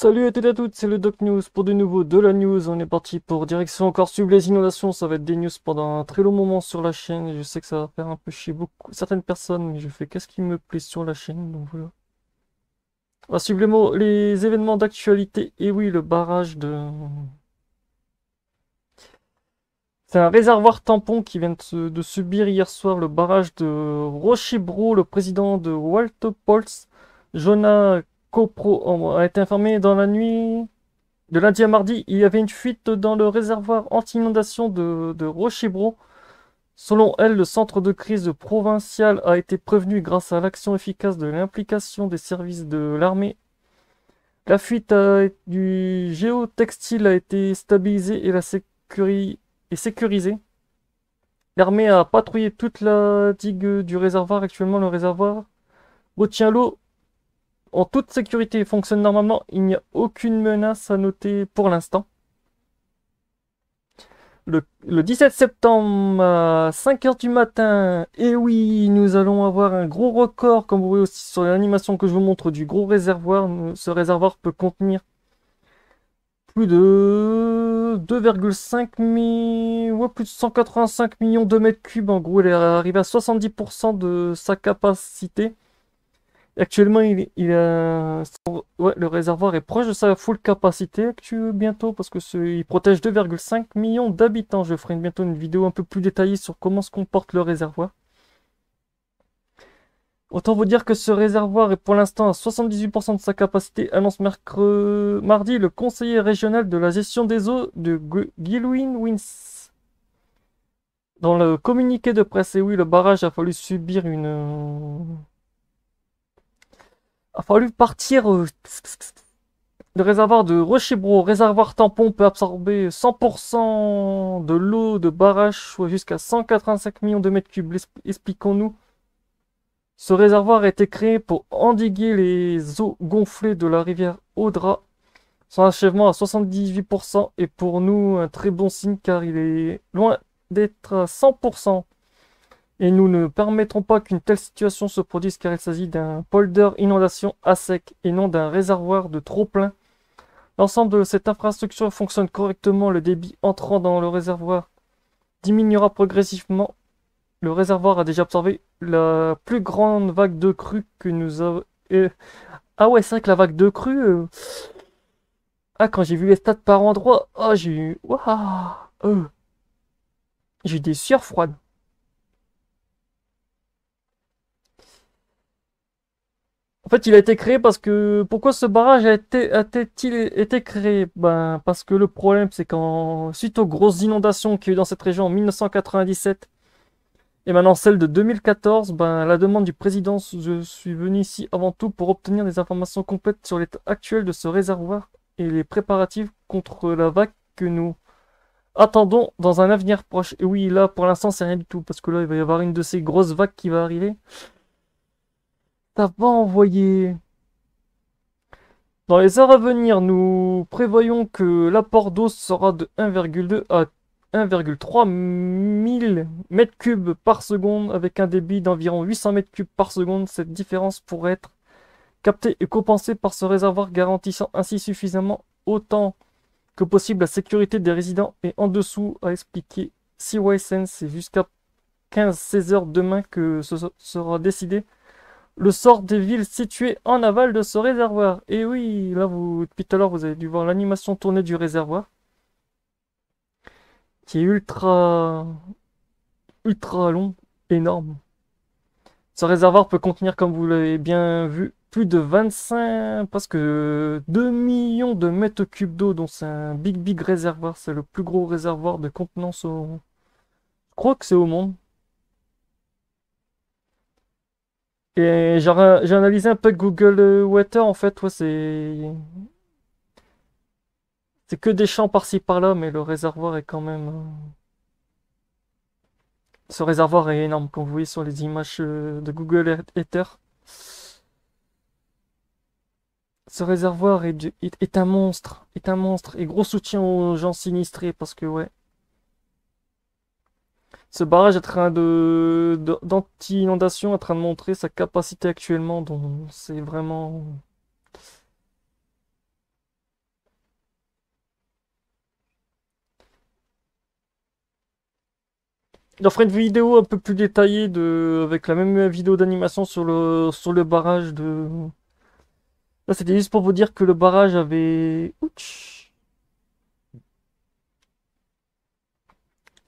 Salut à toutes et à toutes, c'est le Doc News pour de nouveau de la news. On est parti pour direction encore suivre les inondations. Ça va être des news pendant un très long moment sur la chaîne. Et je sais que ça va faire un peu chier beaucoup certaines personnes, mais je fais qu'est-ce qui me plaît sur la chaîne. Donc voilà. On va suivre les événements d'actualité. Et oui, le barrage de. C'est un réservoir tampon qui vient de subir hier soir le barrage de Rochebro. Le président de Waltopols, Jonah Copro, a été informé dans la nuit. De lundi à mardi, il y avait une fuite dans le réservoir anti-inondation de Rochebro. Selon elle, le centre de crise provincial a été prévenu grâce à l'action efficace de l'implication des services de l'armée. La fuite du géotextile a été stabilisée et sécurisée. L'armée a patrouillé toute la digue du réservoir. Actuellement, le réservoir retient l'eau en toute sécurité et fonctionne normalement. Il n'y a aucune menace à noter pour l'instant. Le 17 septembre à 5 heures du matin, et oui, nous allons avoir un gros record, comme vous voyez aussi sur l'animation que je vous montre du gros réservoir. Ce réservoir peut contenir plus de 2,5 millions, ouais, plus de 185 millions de mètres cubes. En gros, il est arrivé à 70% de sa capacité. Actuellement, ouais, le réservoir est proche de sa full capacité bientôt parce que il protège 2,5 millions d'habitants. Je ferai bientôt une vidéo un peu plus détaillée sur comment se comporte le réservoir. Autant vous dire que ce réservoir est pour l'instant à 78% de sa capacité, annonce mardi le conseiller régional de la gestion des eaux de Gilwyn-Wins. Dans le communiqué de presse, et oui, le barrage a fallu subir a fallu partir. Le réservoir de Rochebro, réservoir tampon, peut absorber 100% de l'eau de barrage, soit jusqu'à 185 millions de mètres cubes. Expliquons-nous. Ce réservoir a été créé pour endiguer les eaux gonflées de la rivière Audra. Son achèvement à 78% est pour nous un très bon signe car il est loin d'être à 100%. Et nous ne permettrons pas qu'une telle situation se produise car il s'agit d'un polder inondation à sec et non d'un réservoir de trop-plein. L'ensemble de cette infrastructure fonctionne correctement, le débit entrant dans le réservoir diminuera progressivement. Le réservoir a déjà absorbé la plus grande vague de crue que nous avons. Ah ouais, c'est vrai que la vague de crue. Ah, quand j'ai vu les stats par endroit, oh, j'ai eu. Waouh, j'ai eu des sueurs froides. En fait, il a été créé parce que... Pourquoi ce barrage a-t-il été créé? Ben, parce que le problème, c'est suite aux grosses inondations qu'il y a eu dans cette région en 1997, et maintenant celle de 2014, ben, à la demande du président, je suis venu ici avant tout pour obtenir des informations complètes sur l'état actuel de ce réservoir et les préparatifs contre la vague que nous attendons dans un avenir proche. Et oui, là, pour l'instant, c'est rien du tout, parce que là, il va y avoir une de ces grosses vagues qui va arriver. Ça va envoyer... Dans les heures à venir, nous prévoyons que l'apport d'eau sera de 1,2 à 1,3 mille mètres cubes par seconde avec un débit d'environ 800 mètres cubes par seconde. Cette différence pourrait être captée et compensée par ce réservoir garantissant ainsi suffisamment autant que possible la sécurité des résidents et en dessous a expliqué CYSN. C'est jusqu'à 15-16 heures demain que ce sera décidé le sort des villes situées en aval de ce réservoir. Et oui, là, depuis tout à l'heure, vous avez dû voir l'animation tournée du réservoir, qui est ultra long, énorme. Ce réservoir peut contenir, comme vous l'avez bien vu, plus de 25, parce que 2 millions de mètres cubes d'eau, donc c'est un big réservoir. C'est le plus gros réservoir de contenance je crois que c'est au monde. Et j'ai analysé un peu Google Water, en fait, ouais, c'est que des champs par-ci par-là, mais le réservoir est quand même. Ce réservoir est énorme, comme vous voyez sur les images de Google Earth. Ce réservoir est un monstre, et gros soutien aux gens sinistrés parce que ouais, ce barrage est en train d'anti-inondation, en train de montrer sa capacité actuellement, donc c'est vraiment. Il en fera une vidéo un peu plus détaillée avec la même vidéo d'animation sur le barrage de. Là, c'était juste pour vous dire que le barrage avait. Ouch.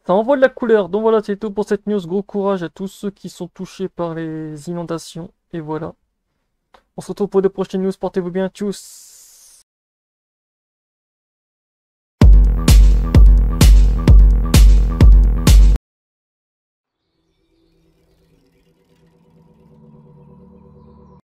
Ça envoie de la couleur. Donc voilà, c'est tout pour cette news. Gros courage à tous ceux qui sont touchés par les inondations. Et voilà. On se retrouve pour de prochaines news. Portez-vous bien. Tchuss.